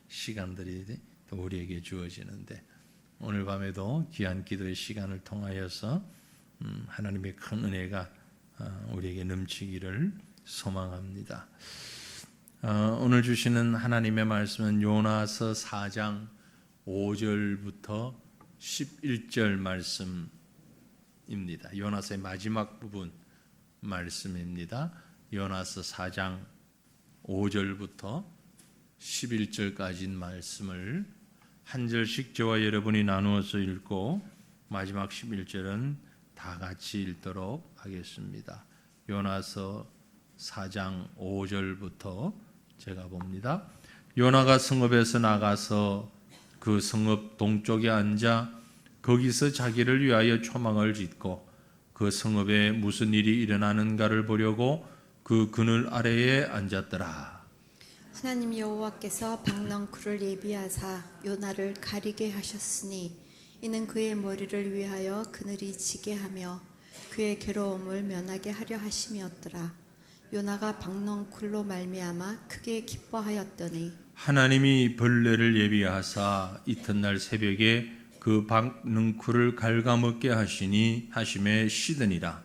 시간들이 또 우리에게 주어지는데 오늘 밤에도 귀한 기도의 시간을 통하여서 하나님의 큰 은혜가 우리에게 넘치기를 소망합니다. 오늘 주시는 하나님의 말씀은 요나서 4장 5절부터 11절 말씀입니다. 요나서의 마지막 부분 말씀입니다. 요나서 4장 5절부터 11절까지 말씀을 한 절씩 저와 여러분이 나누어서 읽고 마지막 11절은 다 같이 읽도록 하겠습니다. 요나서 4장 5절부터 제가 봅니다. 요나가 성읍에서 나가서 그 성읍 동쪽에 앉아 거기서 자기를 위하여 초막을 짓고 그 성읍에 무슨 일이 일어나는가를 보려고 그 그늘 아래에 앉았더라. 하나님 여호와께서 박넝쿨을 예비하사 요나를 가리게 하셨으니 이는 그의 머리를 위하여 그늘이 지게 하며 그의 괴로움을 면하게 하려 하심이었더라. 요나가 박넝쿨로 말미암아 크게 기뻐하였더니 하나님이 벌레를 예비하사 이튿날 새벽에 그 박넝쿨을 갉아먹게 하심에 시드니라.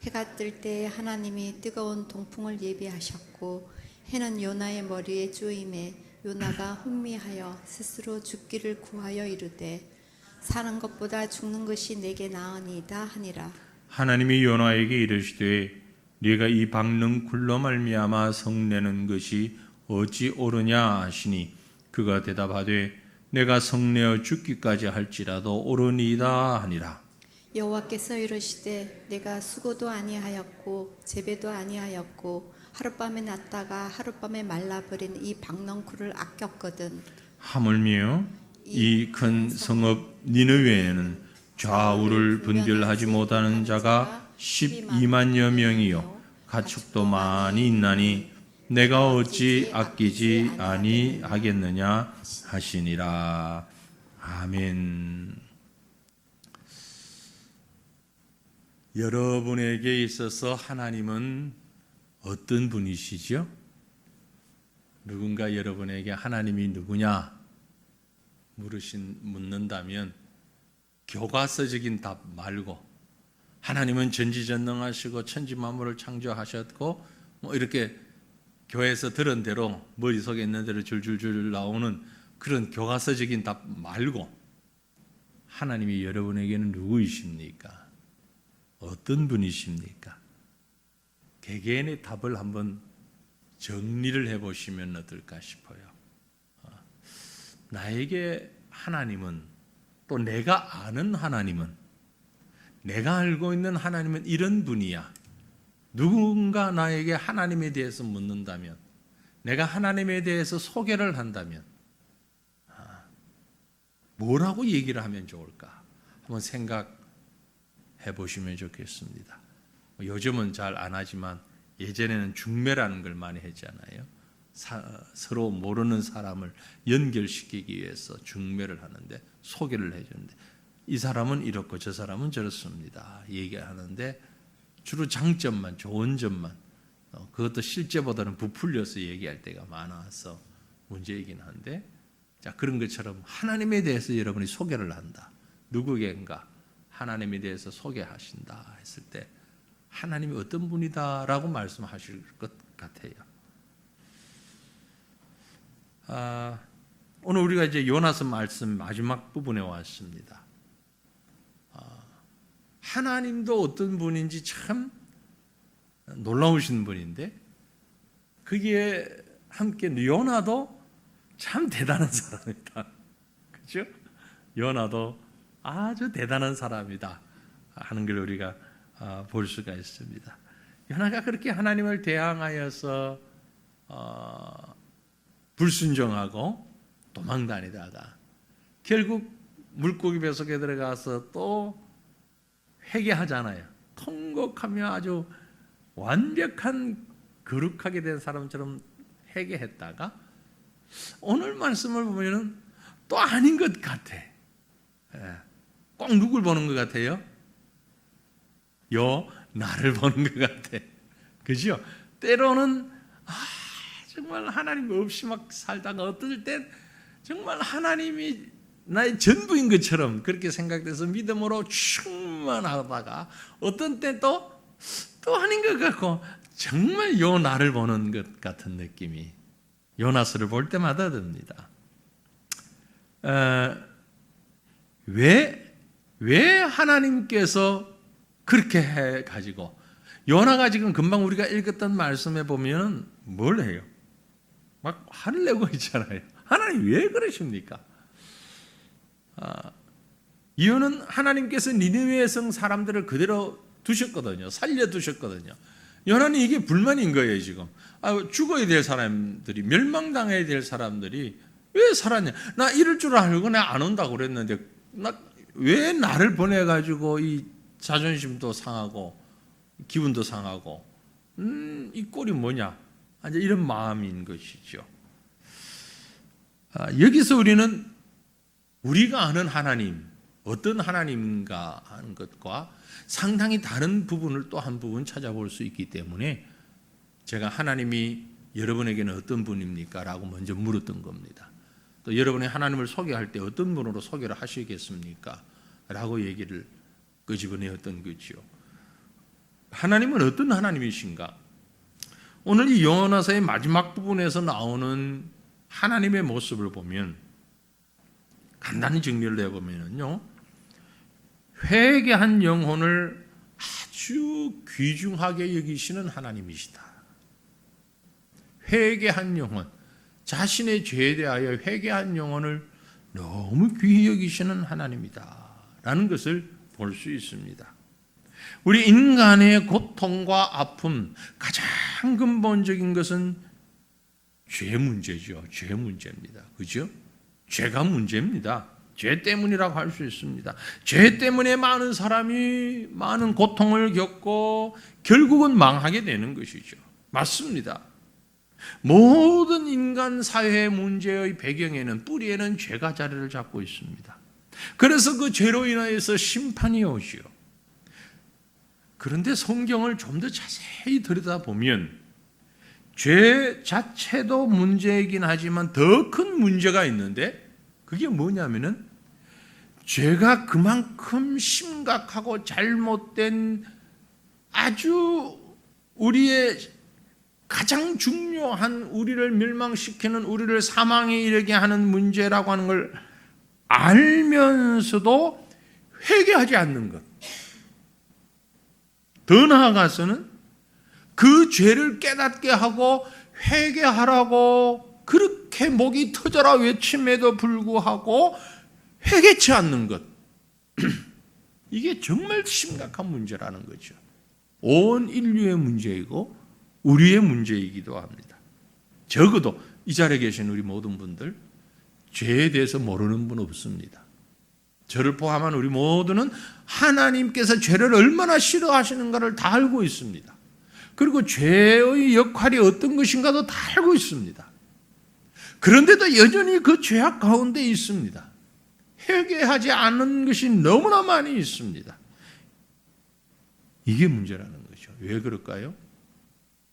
해가 뜰 때 하나님이 뜨거운 동풍을 예비하셨고 해는 요나의 머리에 쪼임에 요나가 혼미하여 스스로 죽기를 구하여 이르되 사는 것보다 죽는 것이 내게 나으니이다 하니라. 하나님이 요나에게 이르시되 네가 이 박넝쿨로 말미암아 성내는 것이 어찌 옳으냐 하시니 그가 대답하되 내가 성내어 죽기까지 할지라도 옳으니이다 하니라. 여호와께서 이르시되 내가 수고도 아니하였고 재배도 아니하였고 하룻밤에 났다가 하룻밤에 말라버린 이 박넝쿨을 아꼈거든. 하물며 이 큰 성읍 니느웨에는 좌우를 분별하지 못하는 자가 12만여 명이요 가축도 많이 있나니 내가 어찌 아끼지 아니하겠느냐 하시니라. 아멘. 여러분에게 있어서 하나님은 어떤 분이시죠? 누군가 여러분에게 하나님이 누구냐 묻는다면 교과서적인 답 말고 하나님은 전지전능하시고 천지만물을 창조하셨고 뭐 이렇게 교회에서 들은 대로 머릿속에 있는 대로 줄줄줄 나오는 그런 교과서적인 답 말고 하나님이 여러분에게는 누구이십니까? 어떤 분이십니까? 개개인의 답을 한번 정리를 해보시면 어떨까 싶어요. 나에게 하나님은 또 내가 아는 하나님은 내가 알고 있는 하나님은 이런 분이야. 누군가 나에게 하나님에 대해서 묻는다면 내가 하나님에 대해서 소개를 한다면 뭐라고 얘기를 하면 좋을까? 한번 생각해 보시면 좋겠습니다. 요즘은 잘 안 하지만 예전에는 중매라는 걸 많이 했잖아요. 서로 모르는 사람을 연결시키기 위해서 중매를 하는데 소개를 해주는데 이 사람은 이렇고 저 사람은 저렇습니다 얘기하는데 주로 장점만 좋은 점만 그것도 실제보다는 부풀려서 얘기할 때가 많아서 문제이긴 한데 자 그런 것처럼 하나님에 대해서 여러분이 소개를 한다. 누구에겐가 하나님에 대해서 소개하신다 했을 때 하나님이 어떤 분이다라고 말씀하실 것 같아요. 오늘 우리가 이제 요나서 말씀 마지막 부분에 왔습니다. 하나님도 어떤 분인지 참 놀라우신 분인데 거기에 함께 요나도 참 대단한 사람이다. 그렇죠? 요나도 아주 대단한 사람이다 하는 걸 우리가 볼 수가 있습니다. 요나가 그렇게 하나님을 대항하여서 불순종하고 도망다니다가 결국 물고기 뱃속에 들어가서 또 회개하잖아요. 통곡하며 아주 완벽한 거룩하게 된 사람처럼 회개했다가 오늘 말씀을 보면은 또 아닌 것 같아. 꼭 누굴 보는 것 같아요? 나를 보는 것 같아. 그죠? 때로는 정말 하나님 없이 막 살다가 어떨 땐 정말 하나님이 나의 전부인 것처럼 그렇게 생각돼서 믿음으로 충만하다가 어떤 때 또 아닌 것 같고 정말 요나를 보는 것 같은 느낌이 요나서를 볼 때마다 듭니다. 왜 하나님께서 그렇게 해가지고 요나가 지금 금방 우리가 읽었던 말씀에 보면 뭘 해요? 막 화를 내고 있잖아요. 하나님 왜 그러십니까? 이유는 하나님께서 니느웨 성 사람들을 그대로 두셨거든요. 살려두셨거든요. 요나는 이게 불만인 거예요. 지금 죽어야 될 사람들이, 멸망당해야 될 사람들이 왜 살았냐? 나 이럴 줄 알고 내가 안 온다고 그랬는데 왜 나를 보내가지고 이 자존심도 상하고 기분도 상하고 이 꼴이 뭐냐? 이제 이런 마음인 것이죠. 여기서 우리는 우리가 아는 하나님, 어떤 하나님인가 하는 것과 상당히 다른 부분을 또 한 부분 찾아볼 수 있기 때문에 제가 하나님이 여러분에게는 어떤 분입니까? 라고 먼저 물었던 겁니다. 또 여러분이 하나님을 소개할 때 어떤 분으로 소개를 하시겠습니까? 라고 얘기를 끄집어내었던 거죠. 하나님은 어떤 하나님이신가? 오늘 이 요나서의 마지막 부분에서 나오는 하나님의 모습을 보면 간단히 정리를 해보면요, 회개한 영혼을 아주 귀중하게 여기시는 하나님이시다. 회개한 영혼, 자신의 죄에 대하여 회개한 영혼을 너무 귀히 여기시는 하나님이다 라는 것을 볼 수 있습니다. 우리 인간의 고통과 아픔, 가장 근본적인 것은 죄 문제죠. 죄 문제입니다. 그죠? 죄가 문제입니다. 죄 때문이라고 할 수 있습니다. 죄 때문에 많은 사람이 많은 고통을 겪고 결국은 망하게 되는 것이죠. 맞습니다. 모든 인간 사회의 문제의 배경에는, 뿌리에는 죄가 자리를 잡고 있습니다. 그래서 그 죄로 인하여서 심판이 오지요. 그런데 성경을 좀 더 자세히 들여다보면 죄 자체도 문제이긴 하지만 더 큰 문제가 있는데 그게 뭐냐면은 죄가 그만큼 심각하고 잘못된 아주 우리의 가장 중요한, 우리를 멸망시키는, 우리를 사망에 이르게 하는 문제라고 하는 걸 알면서도 회개하지 않는 것. 더 나아가서는 그 죄를 깨닫게 하고 회개하라고 그렇게 목이 터져라 외침에도 불구하고 회개치 않는 것. 이게 정말 심각한 문제라는 거죠. 온 인류의 문제이고 우리의 문제이기도 합니다. 적어도 이 자리에 계신 우리 모든 분들 죄에 대해서 모르는 분 없습니다. 저를 포함한 우리 모두는 하나님께서 죄를 얼마나 싫어하시는가를 다 알고 있습니다. 그리고 죄의 역할이 어떤 것인가도 다 알고 있습니다. 그런데도 여전히 그 죄악 가운데 있습니다. 회개하지 않는 것이 너무나 많이 있습니다. 이게 문제라는 거죠. 왜 그럴까요?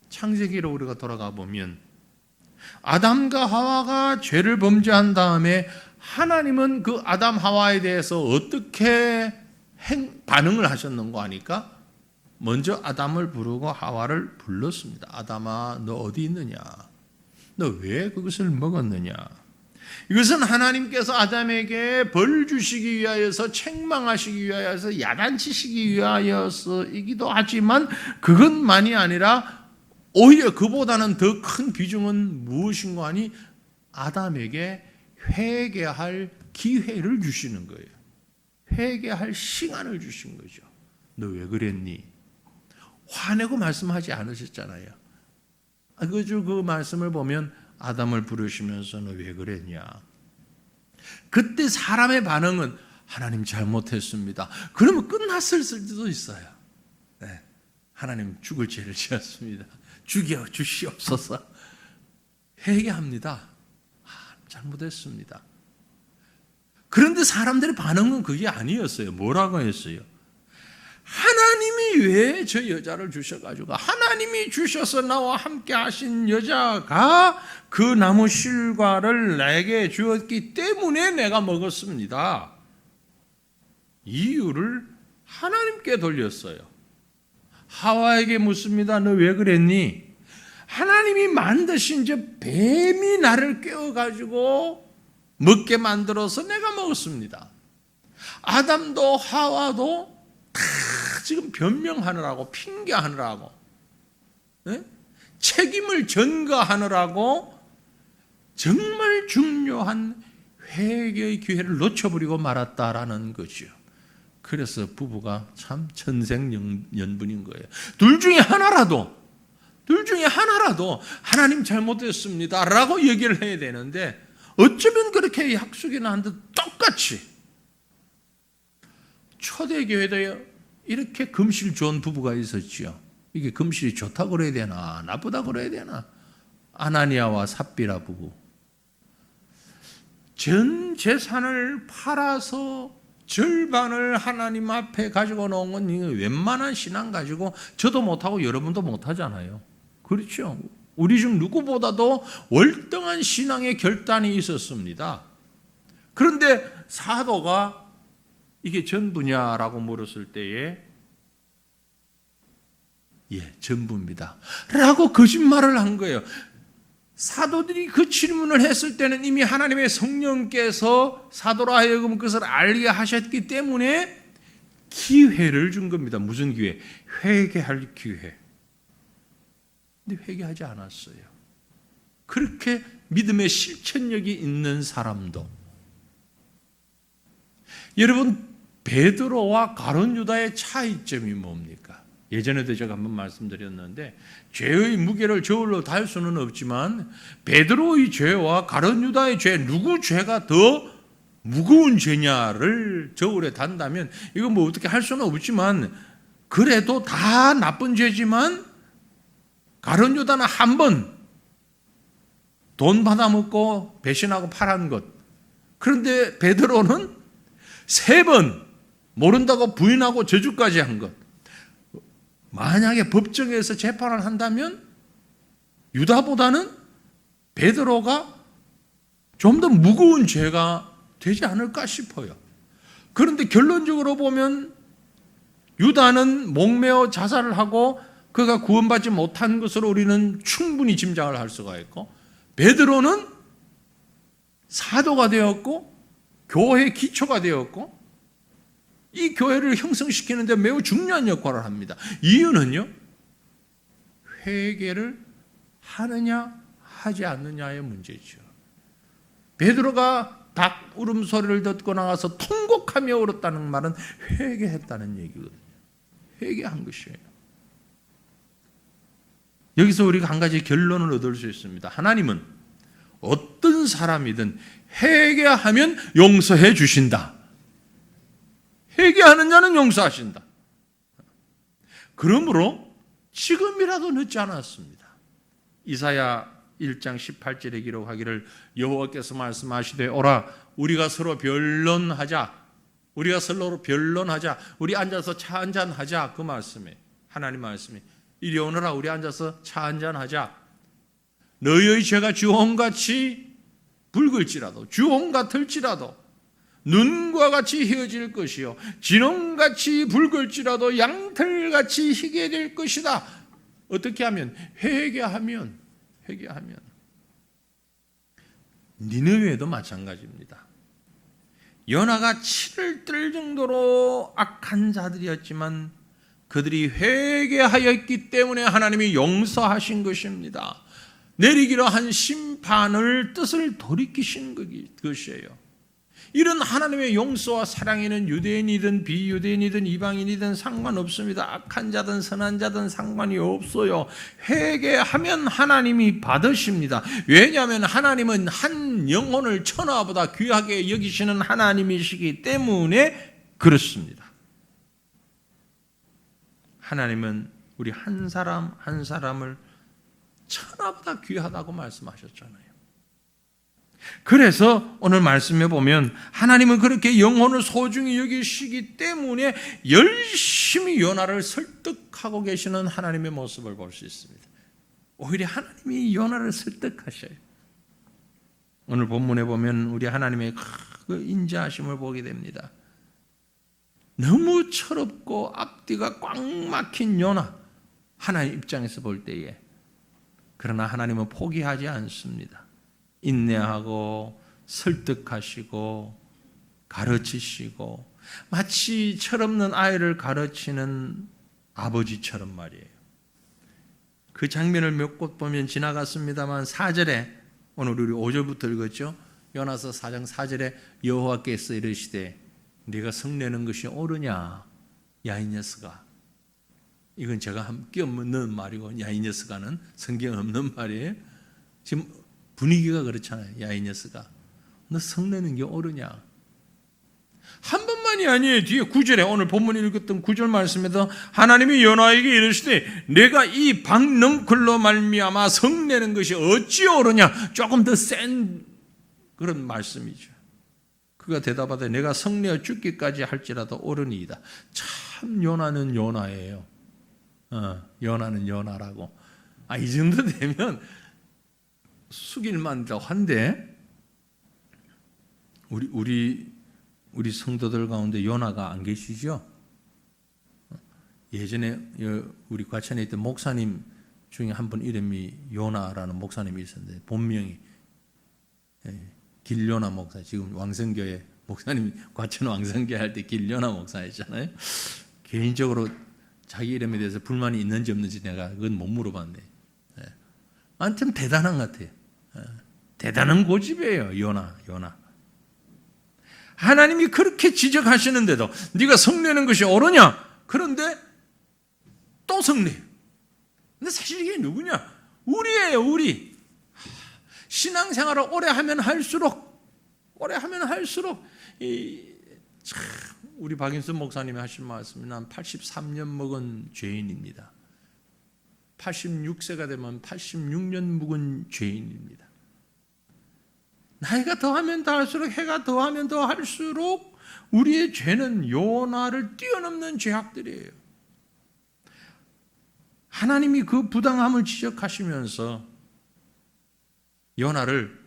창세기로 우리가 돌아가 보면 아담과 하와가 죄를 범죄한 다음에 하나님은 그 아담 하와에 대해서 어떻게 반응을 하셨는가 하니까 먼저 아담을 부르고 하와를 불렀습니다. 아담아, 너 어디 있느냐? 너 왜 그것을 먹었느냐? 이것은 하나님께서 아담에게 벌 주시기 위하여서, 책망하시기 위하여서, 야단치시기 위하여서이기도 하지만 그것만이 아니라 오히려 그보다는 더 큰 비중은 무엇인가 하니 아담에게 회개할 기회를 주시는 거예요. 회개할 시간을 주신 거죠. 너 왜 그랬니? 화내고 말씀하지 않으셨잖아요. 그 말씀을 보면 아담을 부르시면서 너 왜 그랬냐? 그때 사람의 반응은 하나님 잘못했습니다. 그러면 끝났을 수도 있어요. 네. 하나님 죽을 죄를 지었습니다. 죽여 주시옵소서. 회개합니다. 잘못했습니다. 그런데 사람들의 반응은 그게 아니었어요. 뭐라고 했어요? 하나님이 왜 저 여자를 주셔가지고 하나님이 주셔서 나와 함께 하신 여자가 그 나무 실과를 내게 주었기 때문에 내가 먹었습니다. 이유를 하나님께 돌렸어요. 하와에게 묻습니다. 너 왜 그랬니? 하나님이 만드신 저 뱀이 나를 깨워가지고 먹게 만들어서 내가 먹었습니다. 아담도 하와도 다 지금 변명하느라고 핑계하느라고 책임을 전가하느라고 정말 중요한 회개의 기회를 놓쳐버리고 말았다라는 거죠. 그래서 부부가 참 천생연분인 거예요. 둘 중에 하나라도 하나님 잘못했습니다 라고 얘기를 해야 되는데 어쩌면 그렇게 약속이 나는데 똑같이 초대교회도 이렇게 금실 좋은 부부가 있었죠. 이게 금실이 좋다고 그래야 되나 나쁘다고 그래야 되나. 아나니아와 삽비라 부부. 전 재산을 팔아서 절반을 하나님 앞에 가지고 놓은 건 웬만한 신앙 가지고 저도 못하고 여러분도 못하잖아요. 그렇죠. 우리 중 누구보다도 월등한 신앙의 결단이 있었습니다. 그런데 사도가 이게 전부냐라고 물었을 때에 전부입니다 라고 거짓말을 한 거예요. 사도들이 그 질문을 했을 때는 이미 하나님의 성령께서 사도로 하여금 그것을 알게 하셨기 때문에 기회를 준 겁니다. 무슨 기회? 회개할 기회. 근데 회개하지 않았어요. 그렇게 믿음의 실천력이 있는 사람도. 여러분, 베드로와 가룟 유다의 차이점이 뭡니까? 예전에도 제가 한번 말씀드렸는데 죄의 무게를 저울로 달 수는 없지만 베드로의 죄와 가룟 유다의 죄, 누구 죄가 더 무거운 죄냐를 저울에 단다면 이거 뭐 어떻게 할 수는 없지만 그래도 다 나쁜 죄지만 가룟 유다는 한 번 돈 받아먹고 배신하고 팔은 것. 그런데 베드로는 3번 모른다고 부인하고 저주까지 한 것. 만약에 법정에서 재판을 한다면 유다보다는 베드로가 좀 더 무거운 죄가 되지 않을까 싶어요. 그런데 결론적으로 보면 유다는 목매어 자살을 하고 그가 구원받지 못한 것으로 우리는 충분히 짐작을 할 수가 있고, 베드로는 사도가 되었고 교회의 기초가 되었고 이 교회를 형성시키는 데 매우 중요한 역할을 합니다. 이유는요, 회개를 하느냐 하지 않느냐의 문제죠. 베드로가 닭 울음소리를 듣고 나가서 통곡하며 울었다는 말은 회개했다는 얘기거든요. 회개한 것이에요. 여기서 우리가 한 가지 결론을 얻을 수 있습니다. 하나님은 어떤 사람이든 회개하면 용서해 주신다. 회개하는 자는 용서하신다. 그러므로 지금이라도 늦지 않았습니다. 이사야 1장 18절에 기록하기를 여호와께서 말씀하시되 오라 우리가 서로 변론하자. 우리가 서로 변론하자. 우리 앉아서 차 한잔하자. 그 말씀에 하나님 말씀이 이리 오너라 우리 앉아서 차 한잔하자. 너희의 죄가 주홍같이 붉을지라도 주홍 같을지라도 눈과 같이 희어질 것이요 진홍같이 붉을지라도 양털같이 희게 될 것이다. 어떻게 하면? 회개하면 니느웨도 마찬가지입니다. 연하가 치를 뜰 정도로 악한 자들이었지만 그들이 회개하였기 때문에 하나님이 용서하신 것입니다. 내리기로 한 심판을 뜻을 돌이키신 것이에요. 이런 하나님의 용서와 사랑에는 유대인이든 비유대인이든 이방인이든 상관없습니다. 악한 자든 선한 자든 상관이 없어요. 회개하면 하나님이 받으십니다. 왜냐하면 하나님은 한 영혼을 천하보다 귀하게 여기시는 하나님이시기 때문에 그렇습니다. 하나님은 우리 한 사람 한 사람을 천하보다 귀하다고 말씀하셨잖아요. 그래서 오늘 말씀에 보면 하나님은 그렇게 영혼을 소중히 여기시기 때문에 열심히 요나를 설득하고 계시는 하나님의 모습을 볼 수 있습니다. 오히려 하나님이 요나를 설득하셔요. 오늘 본문에 보면 우리 하나님의 그 인자하심을 보게 됩니다. 너무 철없고 앞뒤가 꽉 막힌 요나, 하나님 입장에서 볼 때에, 그러나 하나님은 포기하지 않습니다. 인내하고 설득하시고 가르치시고, 마치 철없는 아이를 가르치는 아버지처럼 말이에요. 그 장면을 몇 곳 보면 지나갔습니다만 4절에, 오늘 우리 5절부터 읽었죠. 요나서 4장 4절에 여호와께서 이르시되 네가 성내는 것이 옳으냐 야 이 녀석아. 이건 제가 끼워 넣은 말이고, 야 이 녀석아는 성경에 없는 말이에요. 지금 분위기가 그렇잖아요. 야 이 녀석아, 너 성내는 게 옳으냐. 한 번만이 아니에요. 뒤에 9절에, 오늘 본문 읽었던 9절 말씀에도 하나님이 요나에게 이르시되 내가 이 박넝쿨로 말미암아 성내는 것이 어찌 옳으냐. 조금 더 센 그런 말씀이죠. 그가 대답하되 내가 성내어 죽기까지 할지라도 옳으니이다. 참 요나는 요나예요. 요나는 요나라고. 이 정도 되면 숙일만도 한데, 우리 성도들 가운데 요나가 안 계시죠? 예전에 우리 과천에 있던 목사님 중에 한 분 이름이 요나라는 목사님이 있었는데, 본명이 길요나 목사. 지금 왕성교회 목사님, 과천 왕성교회 할 때 길요나 목사였잖아요. 개인적으로 자기 이름에 대해서 불만이 있는지 없는지 내가 그건 못 물어봤네. 아무튼 대단한 것 같아요. 대단한 고집이에요. 요나. 하나님이 그렇게 지적하시는데도 네가 성내는 것이 옳으냐? 그런데 또 성내요. 근데 사실 이게 누구냐? 우리예요, 우리. 신앙생활을 오래 하면 할수록 참 우리 박인순 목사님이 하신 말씀이, 난 83년 먹은 죄인입니다. 86세가 되면 86년 묵은 죄인입니다. 나이가 더하면 더할수록, 해가 더하면 더할수록 우리의 죄는 요나를 뛰어넘는 죄악들이에요. 하나님이 그 부당함을 지적하시면서 요나를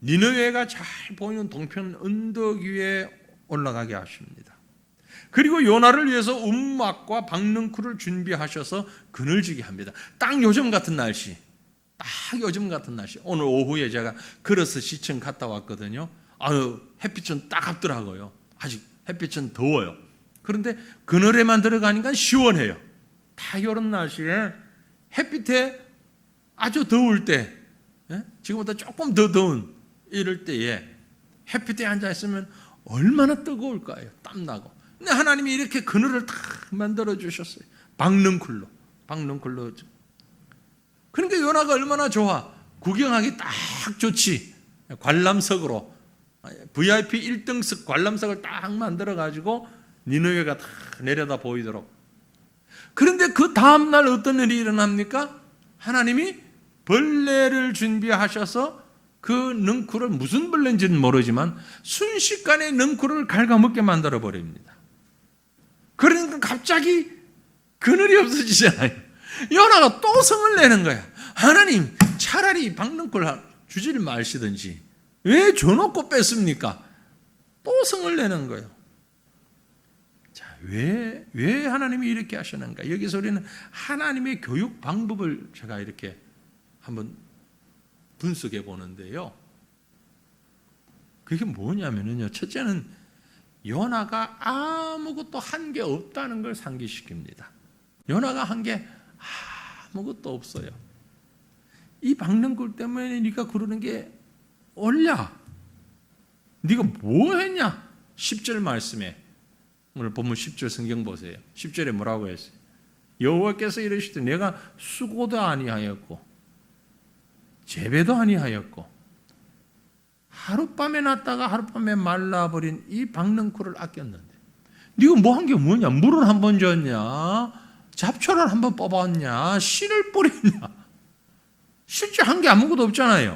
니느웨가 잘 보이는 동편 언덕 위에 올라가게 하십니다. 그리고 요나를 위해서 움막과 박넝쿨을 준비하셔서 그늘지게 합니다. 딱 요즘 같은 날씨, 오늘 오후에 제가 걸어서 시청 갔다 왔거든요. 햇빛은 따갑더라고요. 아직 햇빛은 더워요. 그런데 그늘에만 들어가니까 시원해요. 다 이런 날씨에 햇빛에 아주 더울 때, 지금보다 조금 더 더운 이럴 때에 햇빛에 앉아 있으면 얼마나 뜨거울까요? 땀나고. 근데 하나님이 이렇게 그늘을 딱 만들어 주셨어요. 박넝쿨로. 그러니까 요나가 얼마나 좋아. 구경하기 딱 좋지. 관람석으로 VIP 1등석 관람석을 딱 만들어 가지고 니느웨가 딱 내려다 보이도록. 그런데 그 다음날 어떤 일이 일어납니까? 하나님이 벌레를 준비하셔서 그 넝쿨을, 무슨 벌레인지는 모르지만 순식간에 넝쿨을 갉아먹게 만들어 버립니다. 그러니까 갑자기 그늘이 없어지잖아요. 요나가 또 성을 내는 거야. 하나님, 차라리 박넝쿨 주지를 마시든지 왜 줘놓고 뺐습니까? 또 성을 내는 거예요. 자, 왜 하나님이 이렇게 하시는가? 여기서 우리는 하나님의 교육 방법을 제가 이렇게 한번 분석해 보는데요. 그게 뭐냐면요. 첫째는 요나가 아무것도 한 게 없다는 걸 상기시킵니다. 요나가 한 게 아무것도 없어요. 이 박넝쿨 때문에 네가 그러는 게 옳냐? 네가 뭐 했냐? 10절 말씀에, 오늘 본문 10절 성경 보세요. 10절에 뭐라고 했어요? 여호와께서 이르시되 내가 수고도 아니하였고 재배도 아니하였고 하룻밤에 났다가 하룻밤에 말라버린 이 박넝쿨을 아꼈는데 네가 뭐 한 게 뭐냐? 물을 한 번 줬냐? 잡초를 한 번 뽑았냐? 씨를 뿌렸냐? 실제 한 게 아무것도 없잖아요.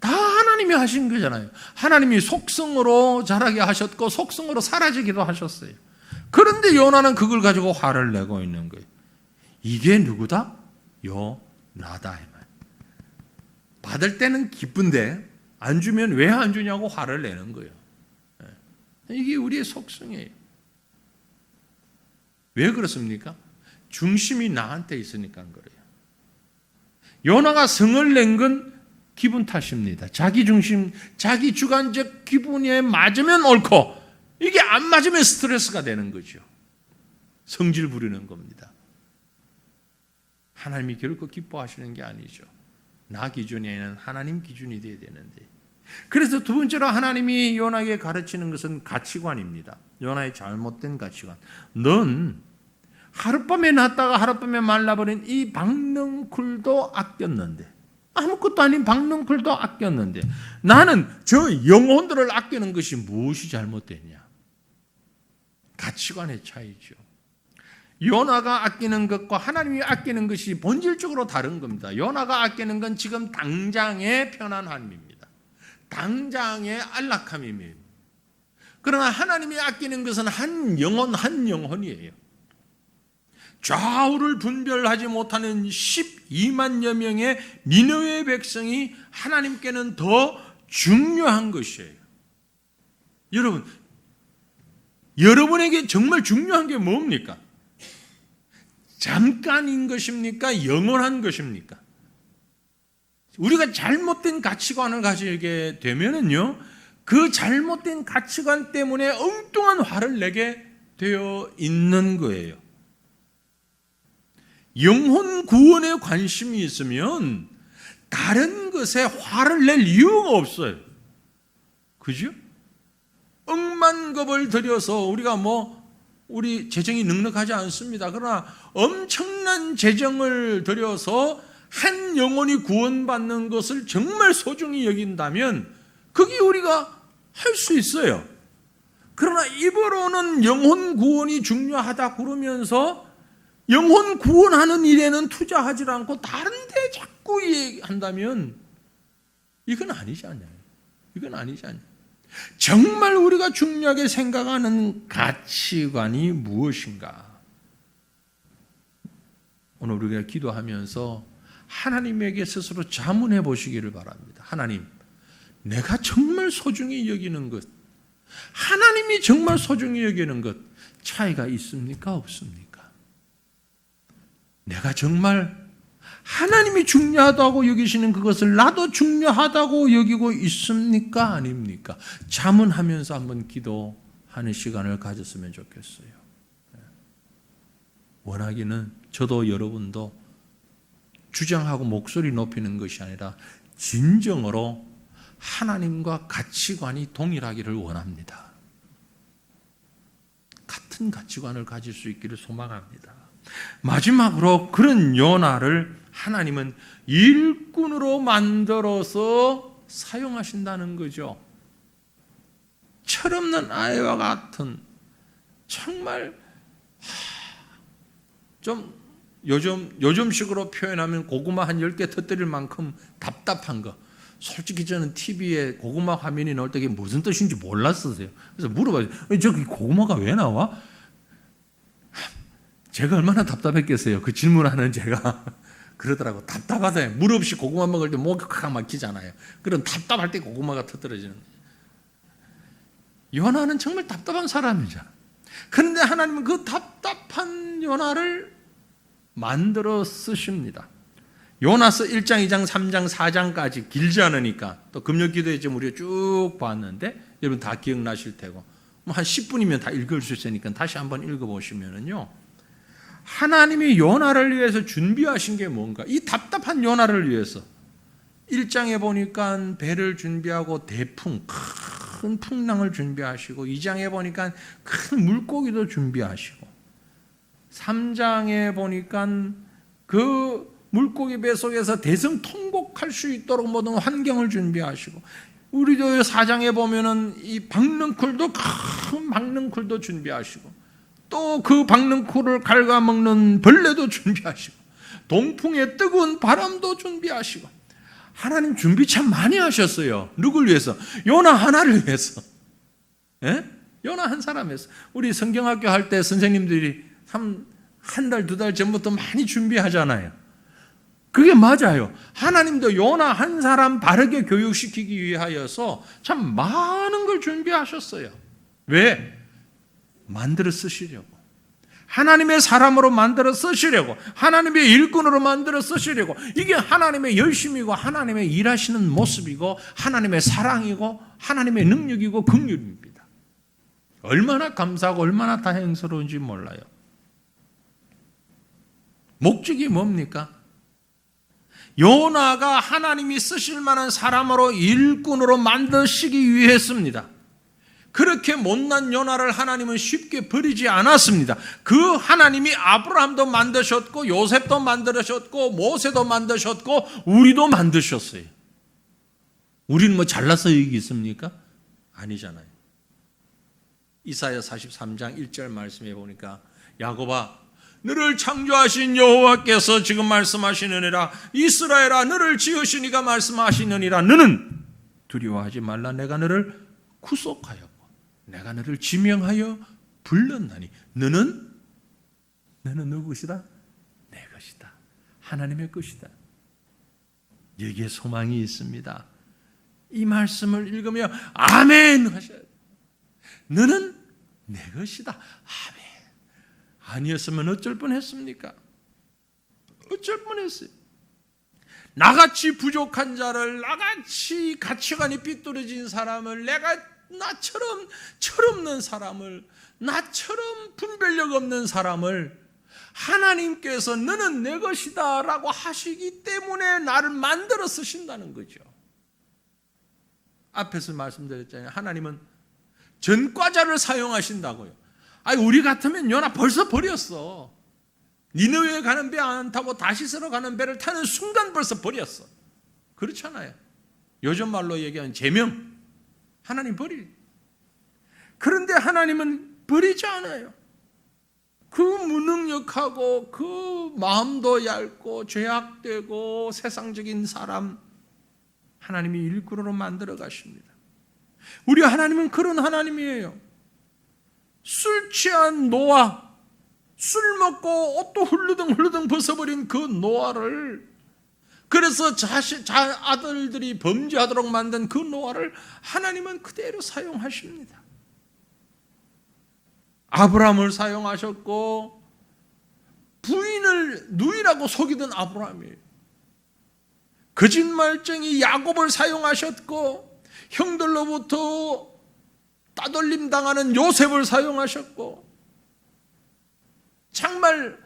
다 하나님이 하신 거잖아요. 하나님이 속성으로 자라게 하셨고 속성으로 사라지기도 하셨어요. 그런데 요나는 그걸 가지고 화를 내고 있는 거예요. 이게 누구다? 요나다. 받을 때는 기쁜데 안 주면 왜 안 주냐고 화를 내는 거예요. 이게 우리의 속성이에요. 왜 그렇습니까? 중심이 나한테 있으니까 그래요. 요나가 성을 낸 건 기분 탓입니다. 자기 중심, 자기 주관적 기분에 맞으면 옳고 이게 안 맞으면 스트레스가 되는 거죠. 성질 부리는 겁니다. 하나님이 결코 기뻐하시는 게 아니죠. 나 기준이 아니라 하나님 기준이 돼야 되는데. 그래서 두 번째로 하나님이 요나에게 가르치는 것은 가치관입니다. 요나의 잘못된 가치관. 넌 하룻밤에 났다가 하룻밤에 말라버린 이 박넝쿨도 아꼈는데, 아무것도 아닌 박넝쿨도 아꼈는데 나는 저 영혼들을 아끼는 것이 무엇이 잘못됐냐? 가치관의 차이죠. 요나가 아끼는 것과 하나님이 아끼는 것이 본질적으로 다른 겁니다. 요나가 아끼는 건 지금 당장의 편안함입니다. 당장의 안락함입니다. 그러나 하나님이 아끼는 것은 한 영혼이에요. 좌우를 분별하지 못하는 12만여 명의 니느웨 백성이 하나님께는 더 중요한 것이에요. 여러분에게 정말 중요한 게 뭡니까? 잠깐인 것입니까? 영원한 것입니까? 우리가 잘못된 가치관을 가지게 되면은요, 그 잘못된 가치관 때문에 엉뚱한 화를 내게 되어 있는 거예요. 영혼 구원에 관심이 있으면 다른 것에 화를 낼 이유가 없어요. 그죠? 억만급을 들여서 우리 재정이 넉넉하지 않습니다. 그러나 엄청난 재정을 들여서 한 영혼이 구원받는 것을 정말 소중히 여긴다면 그게 우리가 할 수 있어요. 그러나 입으로는 영혼 구원이 중요하다 그러면서 영혼 구원하는 일에는 투자하지 않고 다른 데 자꾸 얘기한다면 이건 아니지 않나요? 이건 아니지 않나요? 정말 우리가 중요하게 생각하는 가치관이 무엇인가? 오늘 우리가 기도하면서 하나님에게 스스로 자문해 보시기를 바랍니다. 하나님, 내가 정말 소중히 여기는 것, 하나님이 정말 소중히 여기는 것 차이가 있습니까? 없습니까? 내가 정말 하나님이 중요하다고 여기시는 그것을 나도 중요하다고 여기고 있습니까? 아닙니까? 자문하면서 한번 기도하는 시간을 가졌으면 좋겠어요. 원하기는 저도 여러분도 주장하고 목소리 높이는 것이 아니라 진정으로 하나님과 가치관이 동일하기를 원합니다. 같은 가치관을 가질 수 있기를 소망합니다. 마지막으로 그런 요나를 하나님은 일꾼으로 만들어서 사용하신다는 거죠. 철없는 아이와 같은 정말 좀 요즘식으로 표현하면 고구마 한 10개 터뜨릴 만큼 답답한 거. 솔직히 저는 TV에 고구마 화면이 나올 때 그게 무슨 뜻인지 몰랐었어요. 그래서 물어봐요. 저기 고구마가 왜 나와? 제가 얼마나 답답했겠어요. 그 질문하는 제가. 그러더라고. 답답하다. 물 없이 고구마 먹을 때 목이 콱 막히잖아요. 그럼 답답할 때 고구마가 터뜨려지는 거예요. 요나는 정말 답답한 사람이잖아. 그런데 하나님은 그 답답한 요나를 만들어 쓰십니다. 요나서 1장, 2장, 3장, 4장까지 길지 않으니까 또 금요 기도에 좀 우리가 쭉 봤는데 여러분 다 기억나실 테고 한 10분이면 다 읽을 수 있으니까 다시 한번 읽어보시면은요, 하나님이 요나를 위해서 준비하신 게 뭔가, 이 답답한 요나를 위해서 1장에 보니까 배를 준비하고 대풍, 큰 풍랑을 준비하시고 2장에 보니까 큰 물고기도 준비하시고 3장에 보니까 그 물고기 배 속에서 대성통곡할 수 있도록 모든 환경을 준비하시고, 우리도 4장에 보면은 이 박넝쿨도 큰 박넝쿨도 준비하시고 또 그 박넝쿨을 갉아먹는 벌레도 준비하시고 동풍의 뜨거운 바람도 준비하시고 하나님 준비 참 많이 하셨어요. 누굴 위해서? 요나 하나를 위해서. 예? 요나 한 사람 위해서. 우리 성경학교 할 때 선생님들이 한 달, 두 달 전부터 많이 준비하잖아요. 그게 맞아요. 하나님도 요나 한 사람 바르게 교육시키기 위하여서 참 많은 걸 준비하셨어요. 왜? 만들어 쓰시려고. 하나님의 사람으로 만들어 쓰시려고. 하나님의 일꾼으로 만들어 쓰시려고. 이게 하나님의 열심이고 하나님의 일하시는 모습이고 하나님의 사랑이고 하나님의 능력이고 긍휼입니다. 얼마나 감사하고 얼마나 다행스러운지 몰라요. 목적이 뭡니까? 요나가 하나님이 쓰실 만한 사람으로 일꾼으로 만드시기 위해서입니다. 그렇게 못난 요나를 하나님은 쉽게 버리지 않았습니다. 그 하나님이 아브라함도 만드셨고 요셉도 만드셨고 모세도 만드셨고 우리도 만드셨어요. 우리는 뭐 잘나서 여기 있습니까? 아니잖아요. 이사야 43장 1절 말씀해 보니까 야곱아 너를 창조하신 여호와께서 지금 말씀하시느니라 이스라엘아 너를 지으신 이가 말씀하시느니라 너는 두려워하지 말라 내가 너를 구속하였고 내가 너를 지명하여 불렀나니 너는 누구 것이다? 내 것이다. 하나님의 것이다. 여기에 소망이 있습니다. 이 말씀을 읽으며 아멘 하셔야 돼요. 너는 내 것이다. 아멘. 아니었으면 어쩔 뻔했습니까? 어쩔 뻔했어요. 나같이 부족한 자를, 나같이 가치관이 삐뚤어진 사람을, 나처럼 철없는 사람을, 나처럼 분별력 없는 사람을 하나님께서 너는 내 것이다 라고 하시기 때문에 나를 만들어 쓰신다는 거죠. 앞에서 말씀드렸잖아요. 하나님은 전과자를 사용하신다고요. 아니 우리 같으면 요나 벌써 버렸어. 니느웨에 가는 배 안 타고 다시스로 가는 배를 타는 순간 벌써 버렸어. 그렇잖아요. 요즘 말로 얘기하는 제명. 하나님 버릴. 그런데 하나님은 버리지 않아요. 그 무능력하고 그 마음도 얇고 죄악되고 세상적인 사람 하나님이 일꾼으로 만들어 가십니다. 우리 하나님은 그런 하나님이에요. 술 취한 노아, 술 먹고 옷도 훌르덩 벗어버린 그 노아를, 그래서 아들들이 범죄하도록 만든 그 노아를 하나님은 그대로 사용하십니다. 아브라함을 사용하셨고 부인을 누이라고 속이던 아브라함이에요. 거짓말쟁이 야곱을 사용하셨고 형들로부터 따돌림 당하는 요셉을 사용하셨고 정말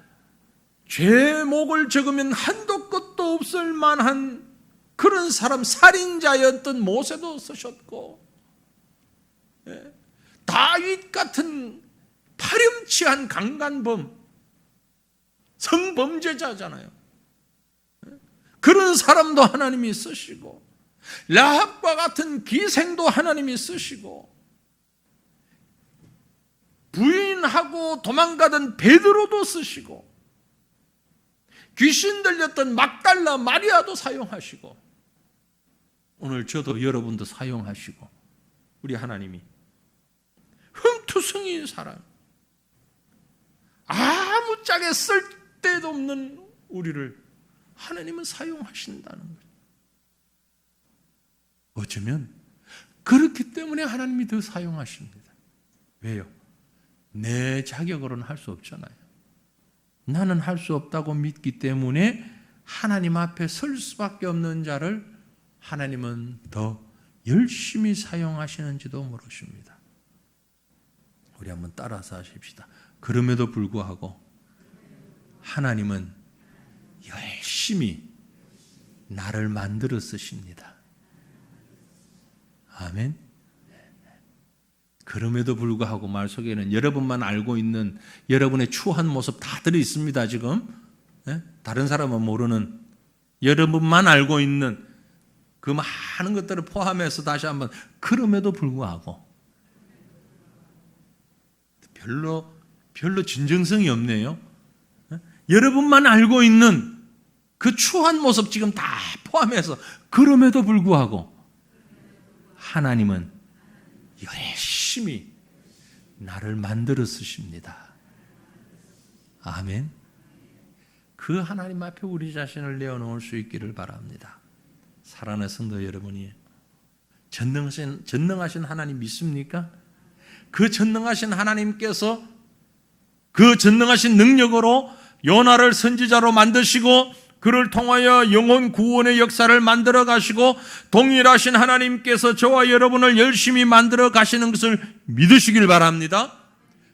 죄목을 적으면 한도 끝도 없을 만한 그런 사람, 살인자였던 모세도 쓰셨고 다윗 같은 파렴치한 강간범, 성범죄자잖아요. 그런 사람도 하나님이 쓰시고 라합과 같은 기생도 하나님이 쓰시고 부인하고 도망가던 베드로도 쓰시고 귀신 들렸던 막달라 마리아도 사용하시고 오늘 저도 여러분도 사용하시고 우리 하나님이 흠투성이인 사람, 아무짝에 쓸데도 없는 우리를 하나님은 사용하신다는 거예요. 어쩌면 그렇기 때문에 하나님이 더 사용하십니다. 왜요? 내 자격으로는 할 수 없잖아요. 나는 할 수 없다고 믿기 때문에 하나님 앞에 설 수밖에 없는 자를 하나님은 더 열심히 사용하시는지도 모르십니다. 우리 한번 따라서 하십시다. 그럼에도 불구하고 하나님은 열심히 나를 만들어 쓰십니다. 아멘. 그럼에도 불구하고 말 속에는 여러분만 알고 있는 여러분의 추한 모습 다 들어 있습니다. 지금 다른 사람은 모르는 여러분만 알고 있는 그 많은 것들을 포함해서 다시 한번 그럼에도 불구하고 별로 진정성이 없네요. 여러분만 알고 있는 그 추한 모습 지금 다 포함해서 그럼에도 불구하고 하나님은 열심히 나를 만들어 쓰십니다. 아멘. 그 하나님 앞에 우리 자신을 내어놓을 수 있기를 바랍니다. 사랑하는 성도 여러분이 전능하신 하나님 믿습니까? 그 전능하신 하나님께서 그 전능하신 능력으로 요나를 선지자로 만드시고 그를 통하여 영혼 구원의 역사를 만들어 가시고 동일하신 하나님께서 저와 여러분을 열심히 만들어 가시는 것을 믿으시길 바랍니다.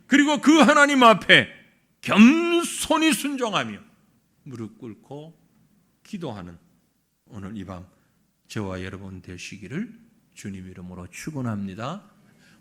그리고 그 하나님 앞에 겸손히 순종하며 무릎 꿇고 기도하는 오늘 이 밤 저와 여러분 되시기를 주님 이름으로 축원합니다.